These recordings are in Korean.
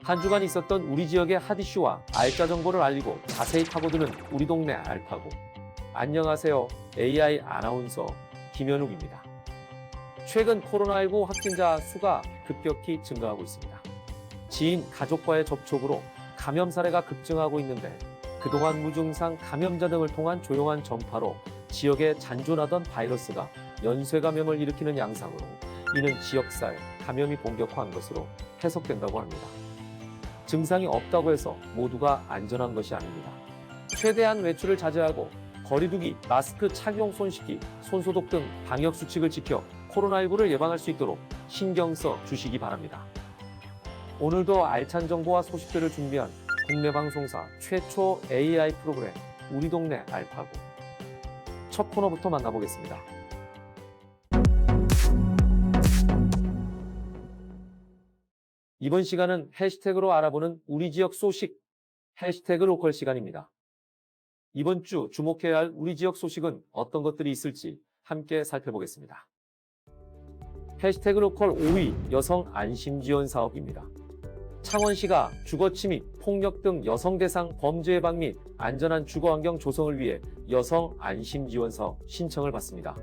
한 주간 있었던 우리 지역의 핫 이슈와 알짜 정보를 알리고 자세히 파고드는 우리 동네 알파고. 안녕하세요. AI 아나운서 김현욱입니다. 최근 코로나19 확진자 수가 급격히 증가하고 있습니다. 지인, 가족과의 접촉으로 감염 사례가 급증하고 있는데 그동안 무증상 감염자 등을 통한 조용한 전파로 지역에 잔존하던 바이러스가 연쇄 감염을 일으키는 양상으로 이는 지역사회 감염이 본격화한 것으로 해석된다고 합니다. 증상이 없다고 해서 모두가 안전한 것이 아닙니다. 최대한 외출을 자제하고 거리두기, 마스크 착용, 손 씻기, 손소독 등 방역 수칙을 지켜 코로나19를 예방할 수 있도록 신경 써 주시기 바랍니다. 오늘도 알찬 정보와 소식들을 준비한 국내 방송사 최초 AI 프로그램 우리 동네 알파고. 첫 코너부터 만나보겠습니다. 이번 시간은 해시태그로 알아보는 우리 지역 소식, 해시태그 로컬 시간입니다. 이번 주 주목해야 할 우리 지역 소식은 어떤 것들이 있을지 함께 살펴보겠습니다. 해시태그 로컬 5위 여성 안심 지원 사업입니다. 창원시가 주거침입, 폭력 등 여성 대상 범죄 예방 및 안전한 주거 환경 조성을 위해 여성 안심 지원 사업 신청을 받습니다.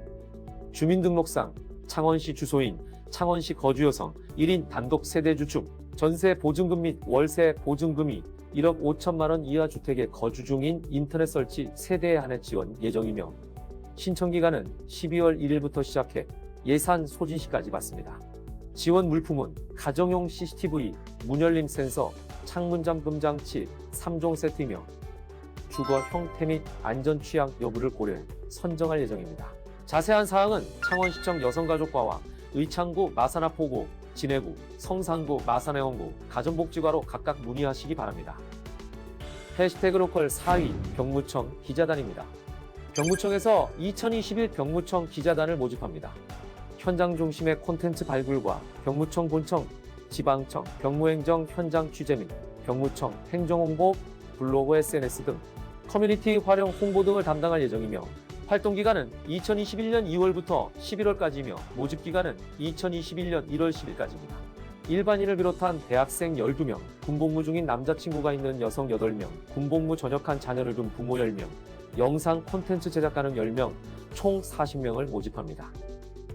주민등록상 창원시 주소인 창원시 거주 여성 1인 단독 세대주 중 전세 보증금 및 월세 보증금이 1억 5천만 원 이하 주택에 거주 중인 인터넷 설치 세대에 한해 지원 예정이며 신청 기간은 12월 1일부터 시작해 예산 소진 시까지 받습니다. 지원 물품은 가정용 CCTV, 문열림 센서, 창문 잠금 장치 3종 세트이며 주거 형태 및 안전 취향 여부를 고려해 선정할 예정입니다. 자세한 사항은 창원시청 여성가족과와 의창구 마산하포구, 진해구, 성산구, 마산해원구, 가정복지과로 각각 문의하시기 바랍니다. 해시태그 로컬 4위 병무청 기자단입니다. 병무청에서 2021 병무청 기자단을 모집합니다. 현장 중심의 콘텐츠 발굴과 병무청 본청, 지방청, 병무행정 현장 취재 및 병무청 행정홍보, 블로그 SNS 등 커뮤니티 활용 홍보 등을 담당할 예정이며 활동기간은 2021년 2월부터 11월까지이며 모집기간은 2021년 1월 10일까지입니다. 일반인을 비롯한 대학생 12명, 군복무 중인 남자친구가 있는 여성 8명, 군복무 전역한 자녀를 둔 부모 10명, 영상 콘텐츠 제작가는 10명, 총 40명을 모집합니다.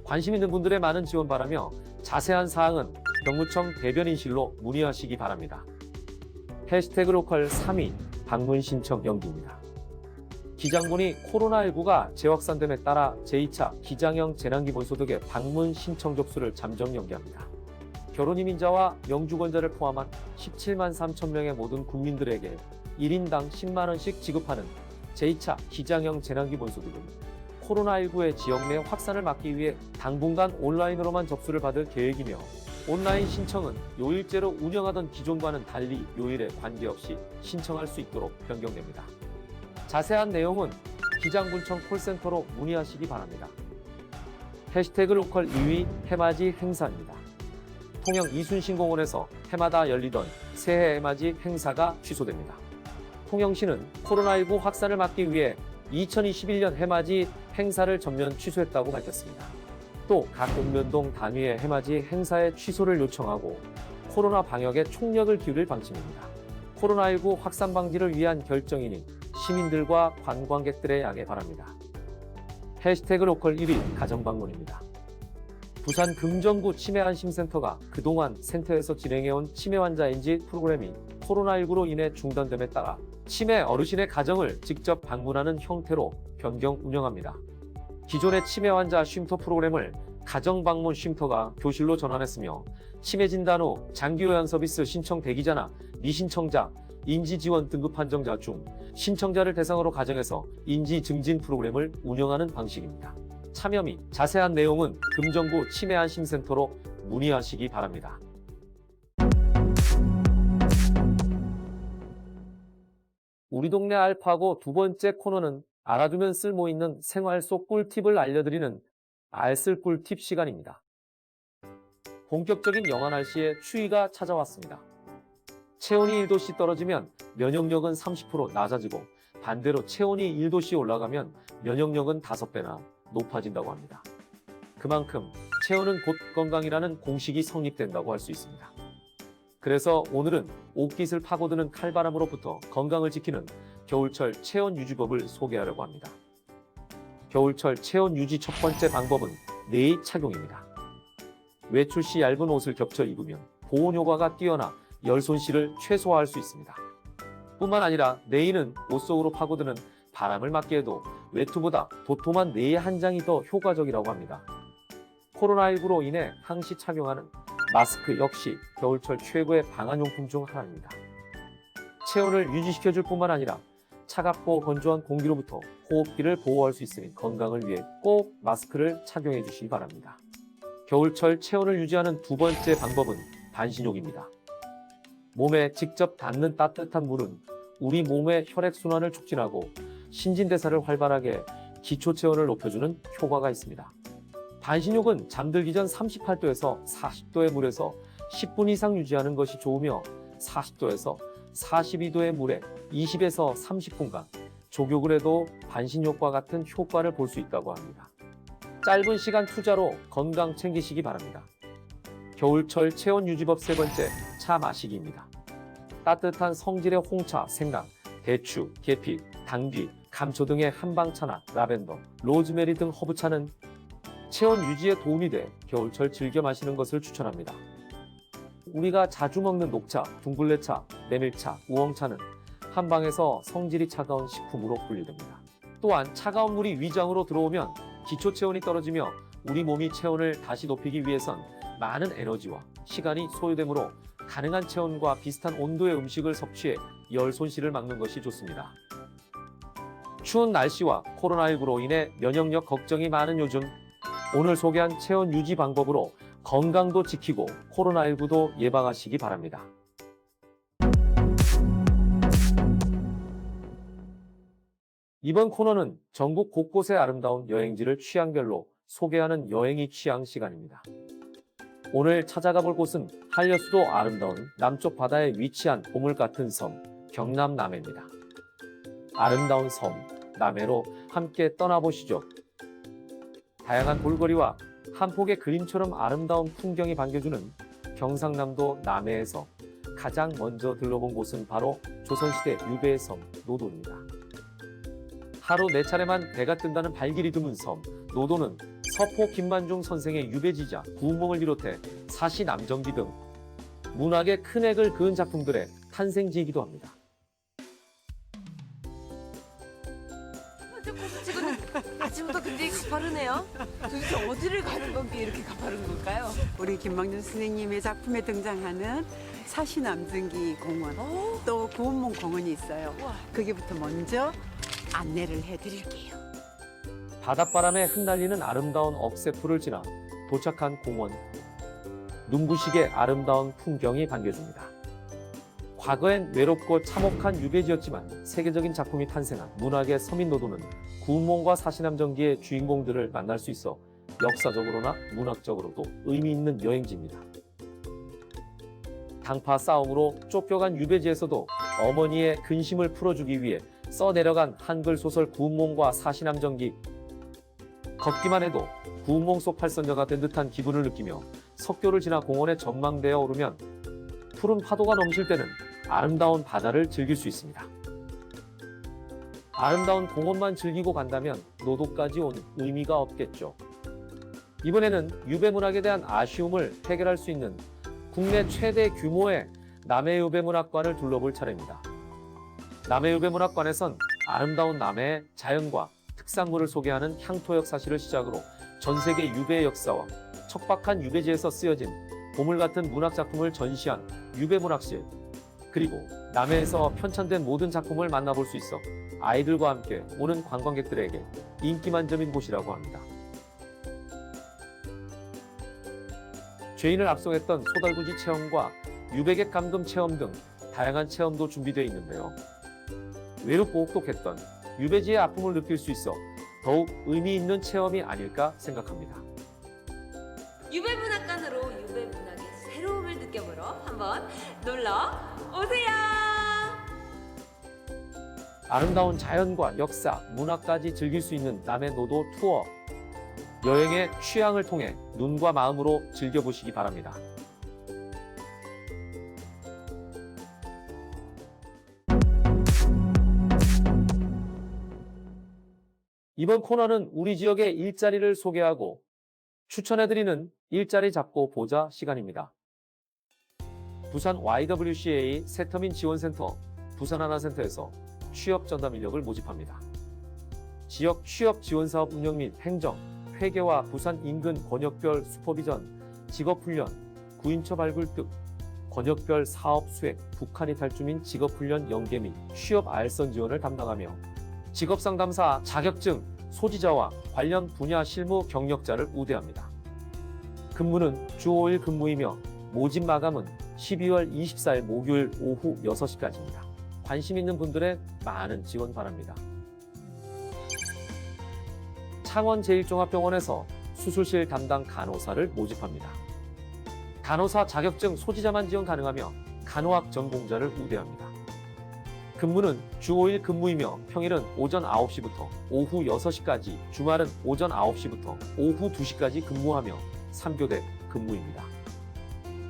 관심 있는 분들의 많은 지원 바라며 자세한 사항은 병무청 대변인실로 문의하시기 바랍니다. 해시태그 로컬 3위 방문 신청 연기입니다. 기장군이 코로나19가 재확산됨에 따라 제2차 기장형 재난기본소득의 방문 신청 접수를 잠정 연기합니다. 결혼 이민자와 영주권자를 포함한 17만 3천 명의 모든 국민들에게 1인당 10만 원씩 지급하는 제2차 기장형 재난기본소득은 코로나19의 지역 내 확산을 막기 위해 당분간 온라인으로만 접수를 받을 계획이며 온라인 신청은 요일제로 운영하던 기존과는 달리 요일에 관계없이 신청할 수 있도록 변경됩니다. 자세한 내용은 기장군청 콜센터로 문의하시기 바랍니다. 해시태그 로컬 2위 해맞이 행사입니다. 통영 이순신공원에서 해마다 열리던 새해 해맞이 행사가 취소됩니다. 통영시는 코로나19 확산을 막기 위해 2021년 해맞이 행사를 전면 취소했다고 밝혔습니다. 또 각 읍면동 단위의 해맞이 행사의 취소를 요청하고 코로나 방역에 총력을 기울일 방침입니다. 코로나19 확산 방지를 위한 결정이니 시민들과 관광객들의 양해 바랍니다. 해시태그 로컬 1위 가정방문입니다. 부산 금정구 치매안심센터가 그동안 센터에서 진행해온 치매 환자 인지 프로그램이 코로나19로 인해 중단됨에 따라 치매 어르신의 가정을 직접 방문하는 형태로 변경 운영합니다. 기존의 치매 환자 쉼터 프로그램을 가정방문 쉼터가 교실로 전환했으며 치매 진단 후 장기요양 서비스 신청 대기자나 미신청자, 인지지원 등급 판정자 중 신청자를 대상으로 가정에서 인지 증진 프로그램을 운영하는 방식입니다. 참여 및 자세한 내용은 금정구 치매안심센터로 문의하시기 바랍니다. 우리 동네 알파고 두 번째 코너는 알아두면 쓸모있는 생활 속 꿀팁을 알려드리는 알쓸 꿀팁 시간입니다. 본격적인 영하 날씨에 추위가 찾아왔습니다. 체온이 1도씨 떨어지면 면역력은 30% 낮아지고 반대로 체온이 1도씨 올라가면 면역력은 5배나 높아진다고 합니다. 그만큼 체온은 곧 건강이라는 공식이 성립된다고 할 수 있습니다. 그래서 오늘은 옷깃을 파고드는 칼바람으로부터 건강을 지키는 겨울철 체온 유지법을 소개하려고 합니다. 겨울철 체온 유지 첫 번째 방법은 내의 착용입니다. 외출 시 얇은 옷을 겹쳐 입으면 보온 효과가 뛰어나 열 손실을 최소화할 수 있습니다. 뿐만 아니라 내의는 옷 속으로 파고드는 바람을 막게 해도 외투보다 도톰한 내의 한 장이 더 효과적이라고 합니다. 코로나19로 인해 항시 착용하는 마스크 역시 겨울철 최고의 방한용품 중 하나입니다. 체온을 유지시켜줄 뿐만 아니라 차갑고 건조한 공기로부터 호흡기를 보호할 수 있으니 건강을 위해 꼭 마스크를 착용해 주시기 바랍니다. 겨울철 체온을 유지하는 두 번째 방법은 반신욕입니다. 몸에 직접 닿는 따뜻한 물은 우리 몸의 혈액순환을 촉진하고 신진대사를 활발하게 기초 체온을 높여주는 효과가 있습니다. 반신욕은 잠들기 전 38도에서 40도의 물에서 10분 이상 유지하는 것이 좋으며 40도에서 42도의 물에 20에서 30분간 족욕을 해도 반신욕과 같은 효과를 볼 수 있다고 합니다. 짧은 시간 투자로 건강 챙기시기 바랍니다. 겨울철 체온 유지법 세 번째, 차 마시기입니다. 따뜻한 성질의 홍차, 생강, 대추, 계피, 당귀, 감초 등의 한방차나 라벤더, 로즈메리 등 허브차는 체온 유지에 도움이 돼 겨울철 즐겨 마시는 것을 추천합니다. 우리가 자주 먹는 녹차, 둥글레차, 메밀차, 우엉차는 한방에서 성질이 차가운 식품으로 분류됩니다. 또한 차가운 물이 위장으로 들어오면 기초 체온이 떨어지며 우리 몸이 체온을 다시 높이기 위해선 많은 에너지와 시간이 소요되므로 가능한 체온과 비슷한 온도의 음식을 섭취해 열 손실을 막는 것이 좋습니다. 추운 날씨와 코로나19로 인해 면역력 걱정이 많은 요즘, 오늘 소개한 체온 유지 방법으로 건강도 지키고 코로나19도 예방하시기 바랍니다. 이번 코너는 전국 곳곳의 아름다운 여행지를 취향별로 소개하는 여행이 취향 시간입니다. 오늘 찾아가 볼 곳은 한려수도 아름다운 남쪽 바다에 위치한 보물 같은 섬, 경남 남해입니다. 아름다운 섬, 남해로 함께 떠나보시죠. 다양한 볼거리와 한 폭의 그림처럼 아름다운 풍경이 반겨주는 경상남도 남해에서 가장 먼저 들러본 곳은 바로 조선시대 유배의 섬, 노도입니다. 하루 4차례만 배가 뜬다는 발길이 드문 섬, 노도는 서포 김만중 선생의 유배지자 구운몽을 비롯해 사시 남정기 등 문학의 큰 액을 그은 작품들의 탄생지이기도 합니다. 지금 아침부터 굉장히 가파르네요. 도대체 어디를 가는 건게 이렇게 가파른 걸까요? 우리 김만중 선생님의 작품에 등장하는 사시 남정기 공원, 또 구운몽 공원이 있어요. 우와. 거기부터 먼저 안내를 해드릴게요. 바닷바람에 흩날리는 아름다운 억새풀을 지나 도착한 공원. 눈부시게 아름다운 풍경이 반겨줍니다. 과거엔 외롭고 참혹한 유배지였지만 세계적인 작품이 탄생한 문학의 서민 노도는 구운몽과 사시남정기의 주인공들을 만날 수 있어 역사적으로나 문학적으로도 의미 있는 여행지입니다. 당파 싸움으로 쫓겨간 유배지에서도 어머니의 근심을 풀어주기 위해 써내려간 한글 소설 구운몽과 사시남정기. 걷기만 해도 구운몽 속 팔선녀가 된 듯한 기분을 느끼며 석교를 지나 공원의 전망대에 오르면 푸른 파도가 넘칠 때는 아름다운 바다를 즐길 수 있습니다. 아름다운 공원만 즐기고 간다면 노도까지 온 의미가 없겠죠. 이번에는 유배문학에 대한 아쉬움을 해결할 수 있는 국내 최대 규모의 남해유배문학관을 둘러볼 차례입니다. 남해유배문학관에선 아름다운 남해의 자연과 특산물을 소개하는 향토역 사실을 시작으로 전 세계 유배의 역사와 척박한 유배지에서 쓰여진 보물 같은 문학작품을 전시한 유배문학실, 그리고 남해에서 편찬된 모든 작품을 만나볼 수 있어 아이들과 함께 오는 관광객들에게 인기 만점인 곳이라고 합니다. 죄인을 압송했던 소달구지 체험과 유배객 감금 체험 등 다양한 체험도 준비되어 있는데요. 외롭고 혹독했던 유배지의 아픔을 느낄 수 있어 더욱 의미 있는 체험이 아닐까 생각합니다. 유배문학관으로 유배문학의 새로움을 느껴보러 한번 놀러 오세요. 아름다운 자연과 역사, 문화까지 즐길 수 있는 남해노도 투어. 여행의 취향을 통해 눈과 마음으로 즐겨보시기 바랍니다. 이번 코너는 우리 지역의 일자리를 소개하고 추천해드리는 일자리 잡고 보자 시간입니다. 부산 YWCA 새터민 지원센터 부산하나센터에서 취업 전담 인력을 모집합니다. 지역 취업 지원사업 운영 및 행정, 회계와 부산 인근 권역별 슈퍼비전, 직업훈련, 구인처 발굴 등 권역별 사업 수행, 북한 이탈주민 직업훈련 연계 및 취업 알선 지원을 담당하며 직업상담사 자격증 소지자와 관련 분야 실무 경력자를 우대합니다. 근무는 주 5일 근무이며 모집 마감은 12월 24일 목요일 오후 6시까지입니다. 관심 있는 분들의 많은 지원 바랍니다. 창원제일종합병원에서 수술실 담당 간호사를 모집합니다. 간호사 자격증 소지자만 지원 가능하며 간호학 전공자를 우대합니다. 근무는 주 5일 근무이며 평일은 오전 9시부터 오후 6시까지, 주말은 오전 9시부터 오후 2시까지 근무하며 3교대 근무입니다.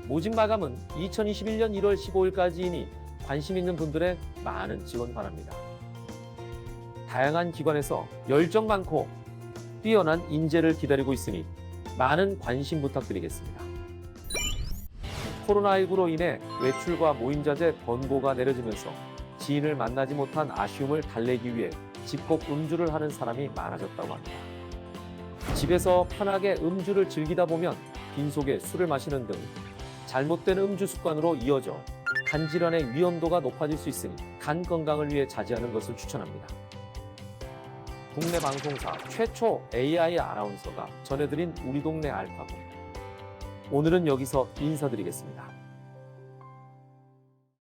모집 마감은 2021년 1월 15일까지이니 관심 있는 분들의 많은 지원 바랍니다. 다양한 기관에서 열정 많고 뛰어난 인재를 기다리고 있으니 많은 관심 부탁드리겠습니다. 코로나19로 인해 외출과 모임자제 권고가 내려지면서 지인을 만나지 못한 아쉬움을 달래기 위해 집콕 음주를 하는 사람이 많아졌다고 합니다. 집에서 편하게 음주를 즐기다 보면 빈속에 술을 마시는 등 잘못된 음주 습관으로 이어져 간 질환의 위험도가 높아질 수 있으니 간 건강을 위해 자제하는 것을 추천합니다. 국내 방송사 최초 AI 아나운서가 전해드린 우리 동네 알파고. 오늘은 여기서 인사드리겠습니다.